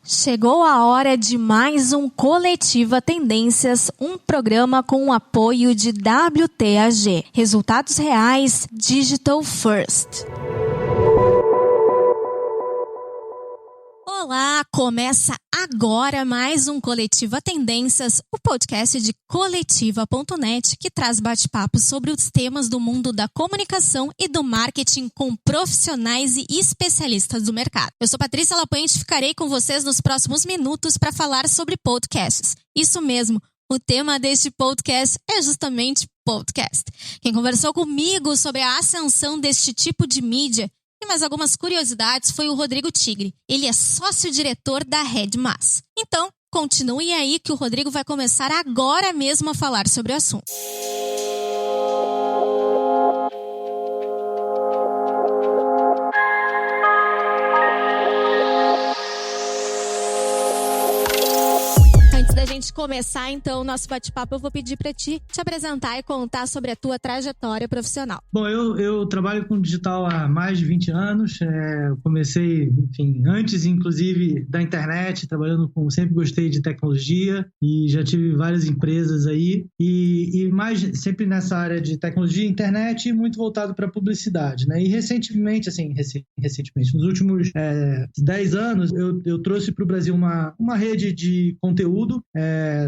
Chegou a hora de mais um Coletiva Tendências, um programa com o apoio de WTAG. Resultados reais, Digital First. Olá, começa agora mais um Coletiva Tendências, o podcast de coletiva.net que traz bate-papos sobre os temas do mundo da comunicação e do marketing com profissionais e especialistas do mercado. Eu sou Patrícia Lapuente e ficarei com vocês nos próximos minutos para falar sobre podcasts. Isso mesmo, o tema deste podcast é justamente podcast. Quem conversou comigo sobre a ascensão deste tipo de mídia e mais algumas curiosidades foi o Rodrigo Tigre. Ele é sócio-diretor da RedMass. Então, continuem aí que o Rodrigo vai começar agora mesmo a falar sobre o assunto. Antes da gente começar, então, o nosso bate-papo, eu vou pedir para ti te apresentar e contar sobre a tua trajetória profissional. Bom, eu trabalho com digital há mais de 20 anos. Eu comecei, enfim, antes, inclusive, da internet, trabalhando com... Sempre gostei de tecnologia e já tive várias empresas aí. E mais sempre nessa área de tecnologia, internet, muito voltado para publicidade, né? E recentemente, nos últimos 10 anos, eu trouxe para o Brasil uma rede de conteúdo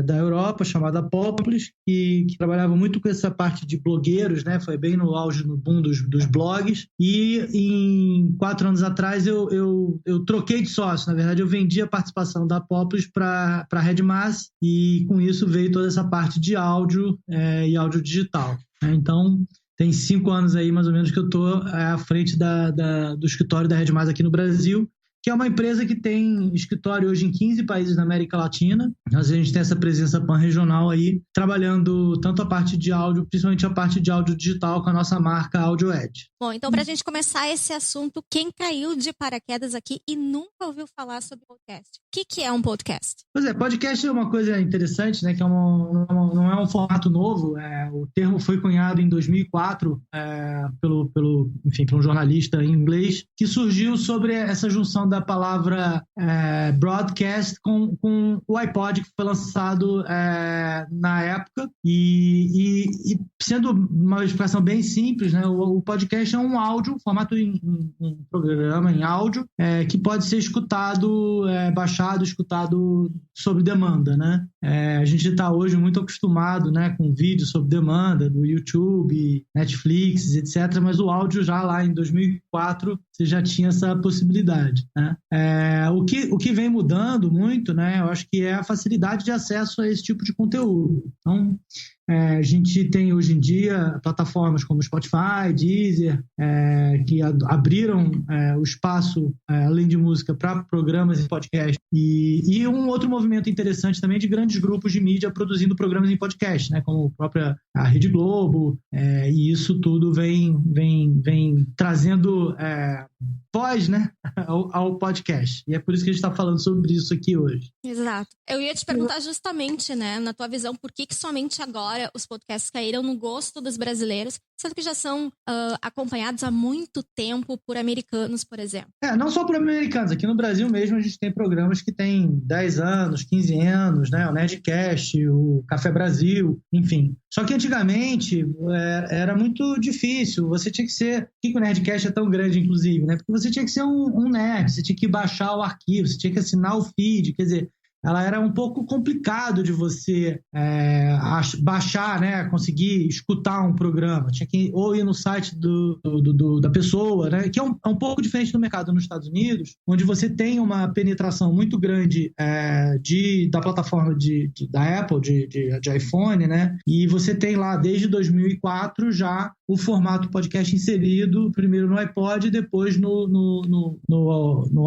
da Europa, chamada Populus, que trabalhava muito com essa parte de blogueiros, né? Foi bem no auge, no boom dos blogs. E em 4 anos atrás eu troquei de sócio. Na verdade, eu vendi a participação da Populus para a RedMass e com isso veio toda essa parte de áudio e áudio digital. Então, tem 5 anos aí, mais ou menos, que eu estou à frente do escritório da RedMass aqui no Brasil, que é uma empresa que tem escritório hoje em 15 países da América Latina. A gente tem essa presença pan-regional aí, trabalhando tanto a parte de áudio, principalmente a parte de áudio digital com a nossa marca AudioEdge. Bom, então para a gente começar esse assunto, quem caiu de paraquedas aqui e nunca ouviu falar sobre podcast? O que é um podcast? Pois é, podcast é uma coisa interessante, né? Que não é um formato novo. O termo foi cunhado em 2004 pelo um jornalista em inglês, que surgiu sobre essa junção da palavra broadcast com o iPod, que foi lançado na época. E sendo uma expressão bem simples, né? O podcast é um áudio, formato em programa em áudio, que pode ser escutado, baixado, escutado sob demanda, né? A gente está hoje muito acostumado, né, com vídeo sob demanda do YouTube, Netflix, etc. Mas o áudio já lá em 2004 você já tinha essa possibilidade, né? O que vem mudando muito, né, eu acho que é a facilidade de acesso a esse tipo de conteúdo. Então, a gente tem hoje em dia plataformas como Spotify, Deezer, que abriram o espaço, além de música, para programas e podcast. E um outro movimento interessante também de grandes grupos de mídia produzindo programas em podcast, né, como a própria Rede Globo, e isso tudo vem trazendo voz, né, ao podcast. E é por isso que a gente está falando sobre isso aqui hoje. Exato. Eu ia te perguntar justamente, né, na tua visão, por que somente agora os podcasts caíram no gosto dos brasileiros, sendo que já são acompanhados há muito tempo por americanos, por exemplo. Não só por americanos. Aqui no Brasil mesmo a gente tem programas que têm 10 anos, 15 anos, né? O Nerdcast, o Café Brasil, enfim. Só que antigamente era muito difícil. Você tinha que ser... Por que o Nerdcast é tão grande, inclusive, né? Porque você tinha que ser um nerd, você tinha que baixar o arquivo, você tinha que assinar o feed, quer dizer... Ela era um pouco complicado de você baixar, né, conseguir escutar um programa. Tinha que ou ir no site da pessoa, né, que é um pouco diferente do mercado nos Estados Unidos, onde você tem uma penetração muito grande da plataforma da Apple, de iPhone, né, e você tem lá desde 2004 já o formato podcast inserido, primeiro no iPod e depois no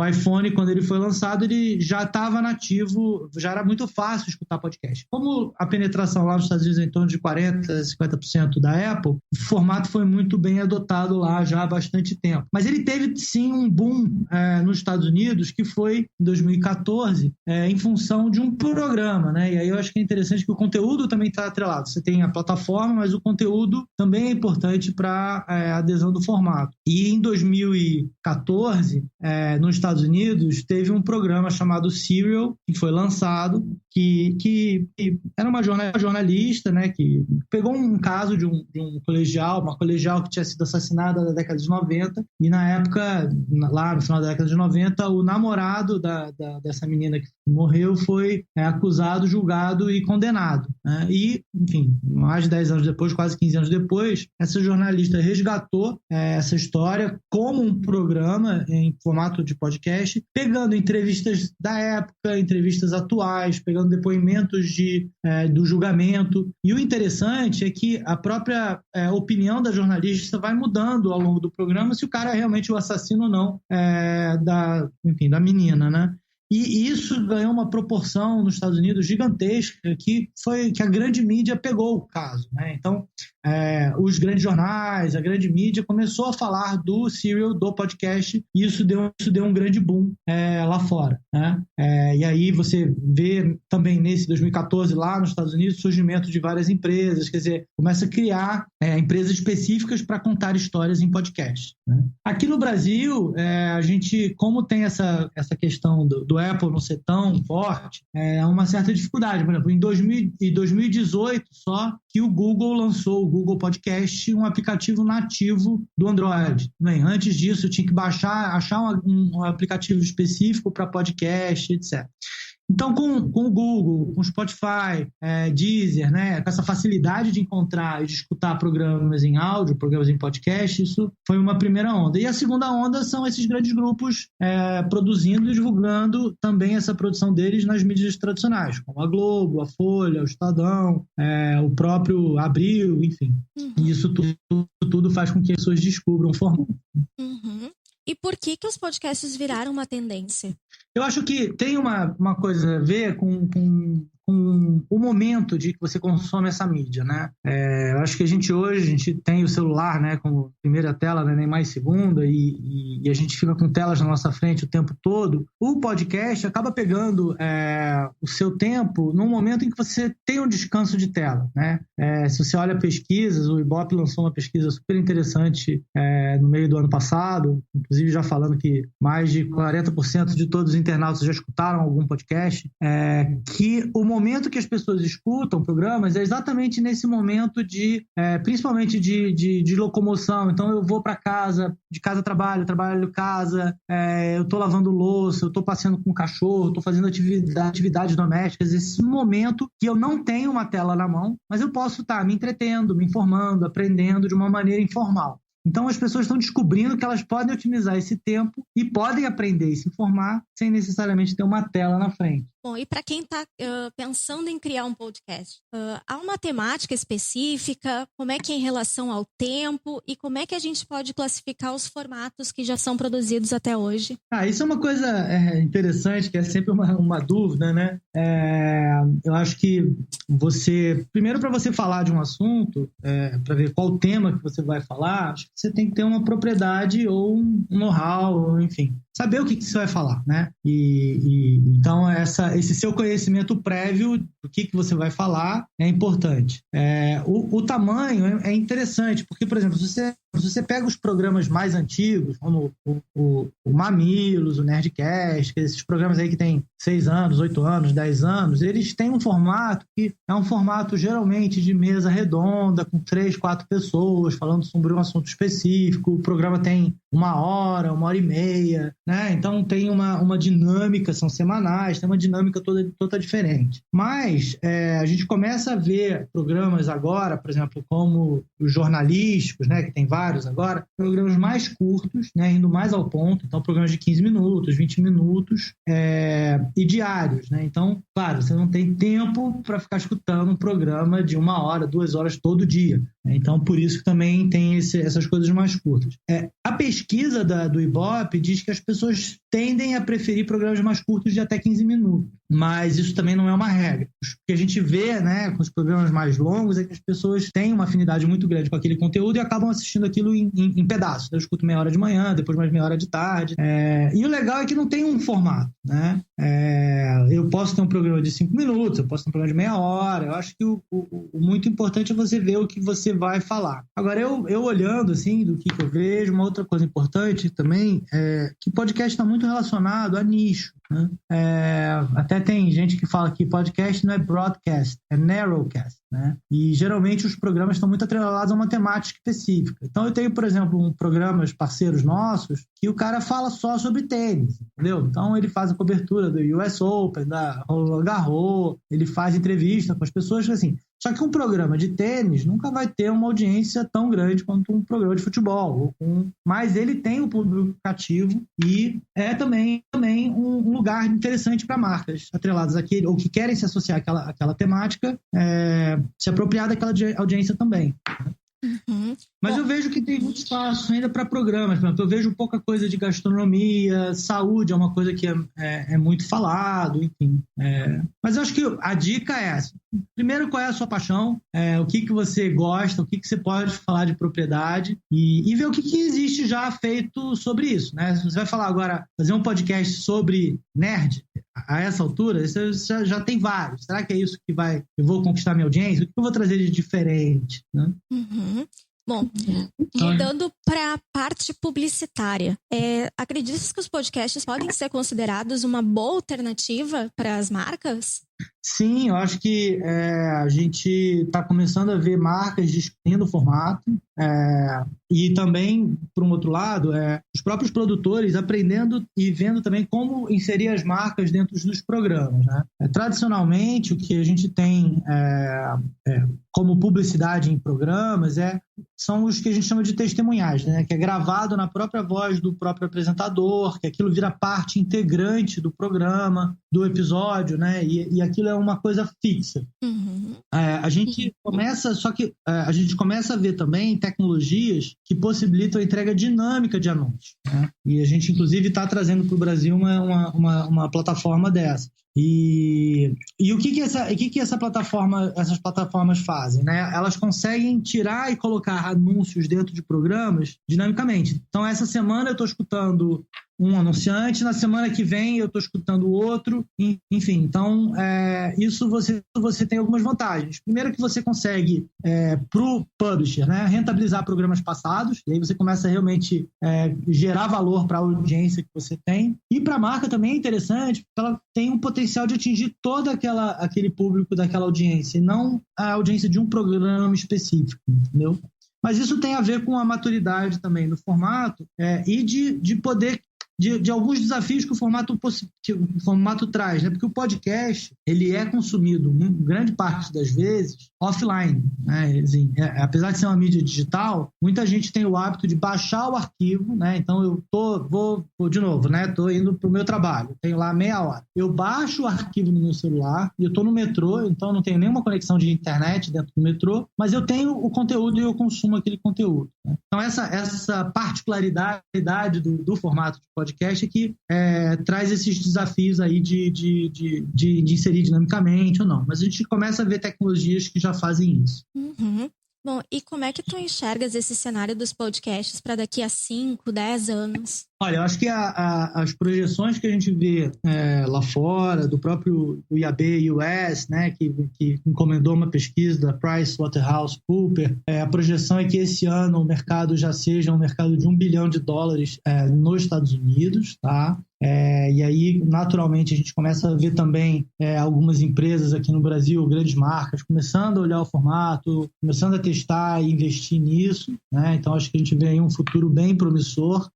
iPhone, quando ele foi lançado, ele já estava nativo já era muito fácil escutar podcast. Como a penetração lá nos Estados Unidos é em torno de 40%, 50% da Apple, o formato foi muito bem adotado lá já há bastante tempo. Mas ele teve, sim, um boom nos Estados Unidos, que foi em 2014, em função de um programa, né? E aí eu acho que é interessante que o conteúdo também está atrelado. Você tem a plataforma, mas o conteúdo também é importante para a adesão do formato. E em 2014, nos Estados Unidos, teve um programa chamado Serial, que foi lançado, que era uma jornalista, né, que pegou um caso de um colegial, uma colegial que tinha sido assassinada na década de 90, e na época, lá no final da década de 90, o namorado dessa menina que morreu foi acusado, julgado e condenado, né? E, enfim, mais de 10 anos depois, quase 15 anos depois, essa jornalista resgatou essa história como um programa em formato de podcast, pegando entrevistas da época, entrevistas atuais, pegando depoimentos do julgamento. E o interessante é que a própria opinião da jornalista vai mudando ao longo do programa, se o cara é realmente o assassino ou não da menina, né? E isso ganhou uma proporção nos Estados Unidos gigantesca, que a grande mídia pegou o caso, né? Então, os grandes jornais, a grande mídia começou a falar do Serial, do podcast, e isso deu um grande boom lá fora, né? E aí você vê também nesse 2014, lá nos Estados Unidos, o surgimento de várias empresas, quer dizer, começa a criar empresas específicas para contar histórias em podcast, né? Aqui no Brasil, a gente, como tem essa questão do Apple não ser tão forte, uma certa dificuldade. Por exemplo, em 2018 só que o Google lançou o Google Podcast, um aplicativo nativo do Android. Bem, antes disso, eu tinha que achar um aplicativo específico para podcast, etc. Então, com o Google, com o Spotify, Deezer, né, com essa facilidade de encontrar e de escutar programas em áudio, programas em podcast, isso foi uma primeira onda. E a segunda onda são esses grandes grupos produzindo e divulgando também essa produção deles nas mídias tradicionais, como a Globo, a Folha, o Estadão, o próprio Abril, enfim. E isso tudo faz com que as pessoas descubram o formato. Uhum. E por que os podcasts viraram uma tendência? Eu acho que tem uma coisa a ver com o momento de que você consome essa mídia, né? Eu acho que a gente tem o celular, né, como primeira tela, né, nem mais segunda, e a gente fica com telas na nossa frente o tempo todo. O podcast acaba pegando o seu tempo num momento em que você tem um descanso de tela, né? Se você olha pesquisas, o Ibope lançou uma pesquisa super interessante no meio do ano passado, inclusive já falando que mais de 40% de todos os internautas já escutaram algum podcast, que o momento que as pessoas escutam programas é exatamente nesse momento principalmente de locomoção. Então eu vou para casa, de casa trabalho casa, eu estou lavando louça, eu estou passeando com o cachorro, estou fazendo atividades domésticas. Esse momento que eu não tenho uma tela na mão, mas eu posso estar me entretendo, me informando, aprendendo de uma maneira informal. Então, as pessoas estão descobrindo que elas podem otimizar esse tempo e podem aprender e se informar sem necessariamente ter uma tela na frente. Bom, e para quem está pensando em criar um podcast, há uma temática específica? Como é que é em relação ao tempo? E como é que a gente pode classificar os formatos que já são produzidos até hoje? Isso é uma coisa interessante, que é sempre uma dúvida, né? Eu acho que primeiro para você falar de um assunto, para ver qual o tema que você vai falar, acho que você tem que ter uma propriedade ou um know-how, enfim, saber o que você vai falar, né? Então, esse seu conhecimento prévio do que você vai falar é importante. O tamanho é interessante, porque, por exemplo, se você pega os programas mais antigos, como o Mamilos, o Nerdcast, esses programas aí que tem 6 anos, 8 anos, 10 anos, eles têm um formato que é um formato geralmente de mesa redonda, com 3, 4 pessoas falando sobre um assunto específico. O programa tem 1 hora, 1h30, né? Então tem uma dinâmica, são semanais, tem uma dinâmica toda diferente. Mas a gente começa a ver programas agora, por exemplo, como os jornalísticos, né, que tem vários agora, programas mais curtos, né, indo mais ao ponto, então programas de 15 minutos, 20 minutos, e diários, né? Então, claro, você não tem tempo para ficar escutando um programa de 1 hora, 2 horas todo dia. Então, por isso que também tem essas coisas mais curtas. A pesquisa do Ibope diz que as pessoas tendem a preferir programas mais curtos de até 15 minutos, mas isso também não é uma regra. O que a gente vê, né, com os programas mais longos é que as pessoas têm uma afinidade muito grande com aquele conteúdo e acabam assistindo aquilo em pedaços. Eu escuto meia hora de manhã, depois mais meia hora de tarde. E o legal é que não tem um formato, né? Eu posso ter um programa de 5 minutos, eu posso ter um programa de meia hora. Eu acho que o muito importante é você ver o que você vai falar. Agora, eu olhando assim, do que eu vejo, uma outra coisa importante também é que podcast está muito relacionado a nicho, né? Até tem gente que fala que podcast não é broadcast, é narrowcast, né? E geralmente os programas estão muito atrelados a uma temática específica. Então eu tenho, por exemplo, programas parceiros nossos que o cara fala só sobre tênis, entendeu? Então ele faz a cobertura do US Open, da Roland Garros, ele faz entrevista com as pessoas, assim. Só que um programa de tênis nunca vai ter uma audiência tão grande quanto um programa de futebol. Mas ele tem um público cativo e é também um lugar interessante para marcas atreladas àquele, ou que querem se associar àquela temática, se apropriar daquela audiência também. Uhum. Mas eu vejo que tem muito espaço ainda para programas. Por exemplo, eu vejo pouca coisa de gastronomia, saúde é uma coisa que é muito falado, enfim. Mas eu acho que a dica é essa. Primeiro, qual é a sua paixão? O que você gosta? O que você pode falar de propriedade? E ver o que existe já feito sobre isso, né? Se você vai falar agora, fazer um podcast sobre nerd, a essa altura, você já tem vários. Será que é isso que eu vou conquistar minha audiência? O que eu vou trazer de diferente, né? Uhum. Bom, mudando para a parte publicitária, acredita que os podcasts podem ser considerados uma boa alternativa para as marcas? Sim, eu acho que a gente está começando a ver marcas descobrindo o formato e também, por um outro lado, os próprios produtores aprendendo e vendo também como inserir as marcas dentro dos programas, né? Tradicionalmente, o que a gente tem como publicidade em programas são os que a gente chama de testemunhais, né? Que é gravado na própria voz do próprio apresentador, que aquilo vira parte integrante do programa, do episódio, né? E aquilo é uma coisa fixa. Uhum. A gente começa a ver também tecnologias que possibilitam a entrega dinâmica de anúncios, né? E a gente, inclusive, está trazendo para o Brasil uma plataforma dessa. E o que essas plataformas fazem, né? Elas conseguem tirar e colocar anúncios dentro de programas dinamicamente. Então, essa semana eu estou escutando um anunciante, na semana que vem eu estou escutando o outro, enfim. Então, isso você tem algumas vantagens. Primeiro que você consegue, para o publisher, né, rentabilizar programas passados, e aí você começa a realmente gerar valor para a audiência que você tem. E para a marca também é interessante, porque ela tem um potencial de atingir todo aquele público daquela audiência, e não a audiência de um programa específico, entendeu? Mas isso tem a ver com a maturidade também do formato e de poder de alguns desafios que o formato traz, né? Porque o podcast ele é consumido grande parte das vezes offline, né? Assim, apesar de ser uma mídia digital, muita gente tem o hábito de baixar o arquivo, né? Então eu vou de novo, né? Tô indo pro meu trabalho, tenho lá meia hora, eu baixo o arquivo no meu celular e eu tô no metrô, então não tenho nenhuma conexão de internet dentro do metrô, mas eu tenho o conteúdo e eu consumo aquele conteúdo, né? Então essa particularidade do formato de podcast é que traz esses desafios aí de inserir dinamicamente ou não. Mas a gente começa a ver tecnologias que já fazem isso. Uhum. Bom, e como é que tu enxergas esse cenário dos podcasts para daqui a 5, 10 anos? Olha, eu acho que as projeções que a gente vê lá fora, do próprio IAB US, né, que encomendou uma pesquisa da PricewaterhouseCoopers, a projeção é que esse ano o mercado já seja um mercado de $1 bilhão nos Estados Unidos, tá? E aí, naturalmente, a gente começa a ver também algumas empresas aqui no Brasil, grandes marcas, começando a olhar o formato, começando a testar e investir nisso, né? Então, acho que a gente vê aí um futuro bem promissor.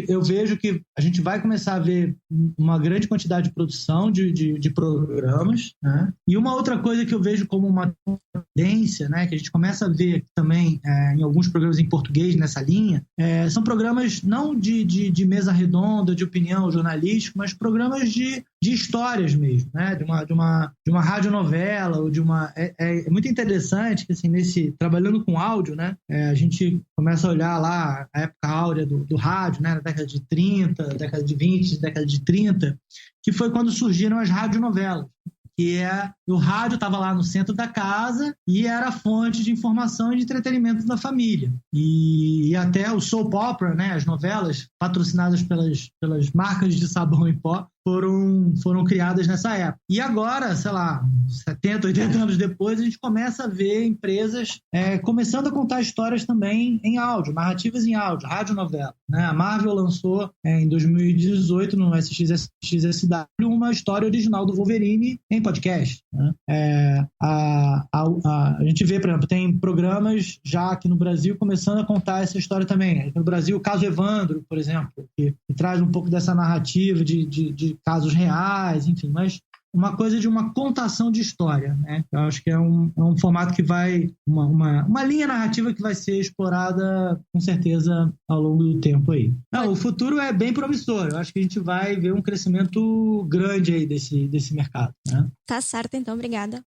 Eu vejo que a gente vai começar a ver uma grande quantidade de produção de programas, né? E uma outra coisa que eu vejo como uma tendência, né, que a gente começa a ver também em alguns programas em português nessa linha, são programas não de mesa redonda, onda, de opinião jornalístico, mas programas de histórias mesmo, né? De uma radionovela ou de uma... É muito interessante que, assim, trabalhando com áudio, né? A gente começa a olhar lá a época áurea do rádio, né? Na década de 30, década de 20, década de 30, que foi quando surgiram as radionovelas. Que o rádio estava lá no centro da casa e era a fonte de informação e de entretenimento da família. E até o soap opera, né, as novelas patrocinadas pelas marcas de sabão em pó, foram criadas nessa época. E agora, sei lá, 70, 80 anos depois, a gente começa a ver empresas começando a contar histórias também em áudio, narrativas em áudio, radionovela, né? A Marvel lançou em 2018 no SXSW uma história original do Wolverine em podcast, né? A gente vê, por exemplo, tem programas já aqui no Brasil começando a contar essa história também. Aqui no Brasil, o caso Evandro, por exemplo, que traz um pouco dessa narrativa de casos reais, enfim, mas uma coisa de uma contação de história, né? Eu acho que é um formato que vai... Uma linha narrativa que vai ser explorada, com certeza, ao longo do tempo aí. Não, o futuro é bem promissor. Eu acho que a gente vai ver um crescimento grande aí desse mercado, né? Tá certo, então. Obrigada.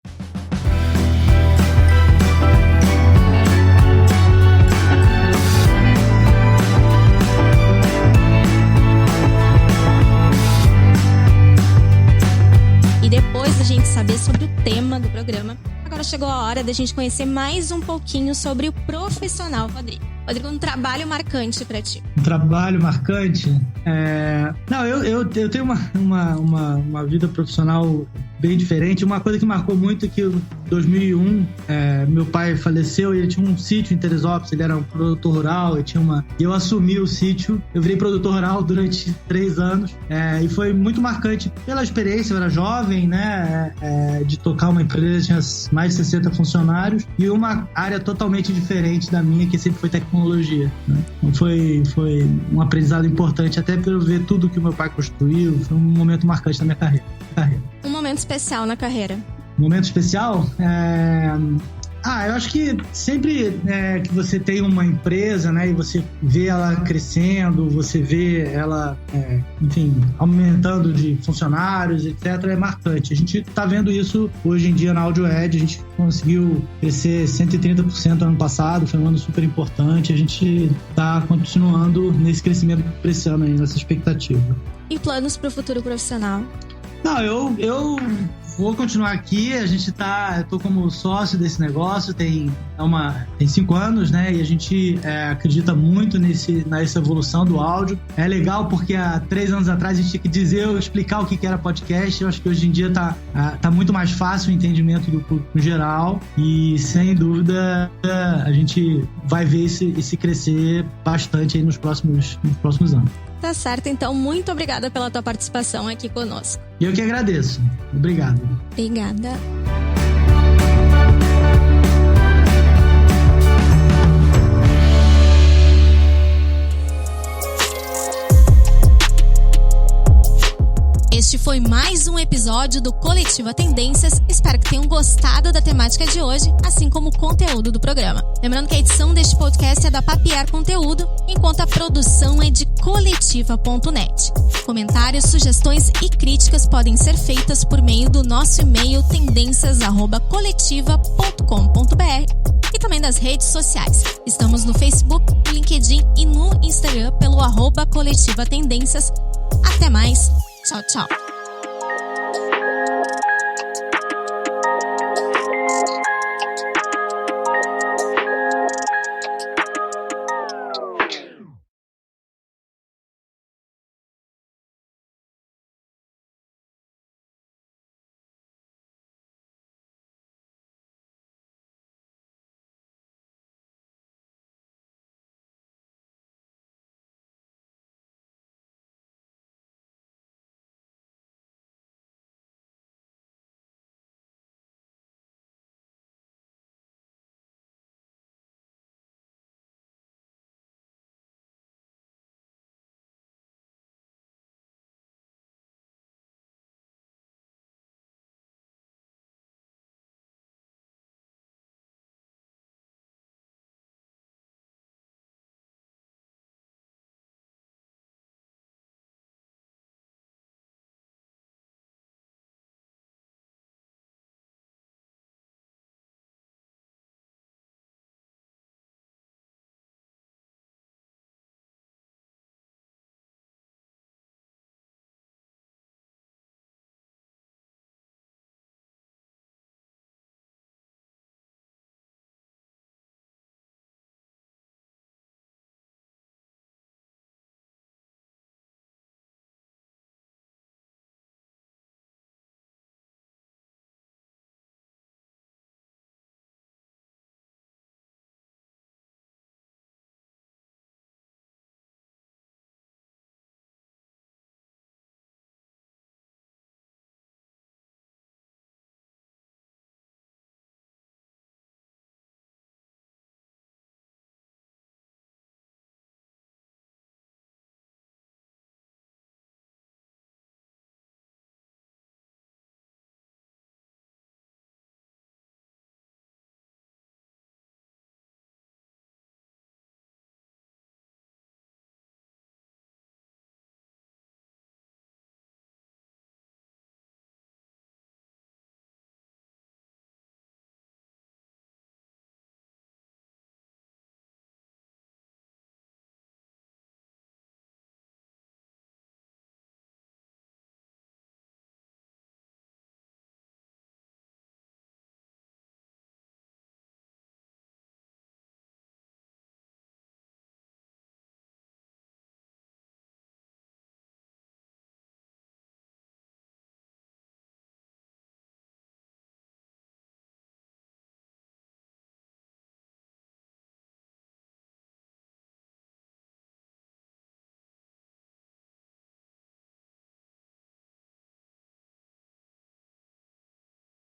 E depois da gente saber sobre o tema do programa, agora chegou a hora da gente conhecer mais um pouquinho sobre o profissional Rodrigo. Rodrigo, um trabalho marcante pra ti. Um trabalho marcante? Não, eu tenho uma vida profissional bem diferente. Uma coisa que marcou muito é que em 2001, meu pai faleceu e ele tinha um sítio em Teresópolis, ele era um produtor rural, e eu assumi o sítio, eu virei produtor rural durante 3 anos, e foi muito marcante pela experiência. Eu era jovem, né, de tocar uma empresa, tinha mais de 60 funcionários, e uma área totalmente diferente da minha, que sempre foi tecnologia, né? Então foi um aprendizado importante, até por ver tudo que o meu pai construiu. Foi um momento marcante na minha carreira. Um momento especial na carreira. Momento especial? Eu acho que sempre que você tem uma empresa, né, e você vê ela crescendo, você vê ela, enfim, aumentando de funcionários, etc., é marcante. A gente está vendo isso hoje em dia na AudioEd. A gente conseguiu crescer 130% ano passado, foi um ano super importante. A gente está continuando nesse crescimento para esse ano aí, nessa expectativa. E planos para o futuro profissional? Não, eu vou continuar aqui. Eu tô como sócio desse negócio, tem 5 anos, né? E a gente acredita muito nessa evolução do áudio. É legal porque há 3 anos atrás a gente tinha que explicar o que era podcast. Eu acho que hoje em dia tá muito mais fácil o entendimento do público no geral, e sem dúvida a gente vai ver esse crescer bastante aí nos próximos anos. Tá certo, então muito obrigada pela tua participação aqui conosco. Eu que agradeço. Obrigado. Obrigada. Este foi mais um episódio do Coletiva Tendências. Espero que tenham gostado da temática de hoje, assim como o conteúdo do programa. Lembrando que a edição deste podcast é da Papier Conteúdo, enquanto a produção é de coletiva.net. Comentários, sugestões e críticas podem ser feitas por meio do nosso e-mail tendências@coletiva.com.br e também das redes sociais. Estamos no Facebook, no LinkedIn e no Instagram pelo @Coletiva Tendências. Até mais. Tchau, tchau.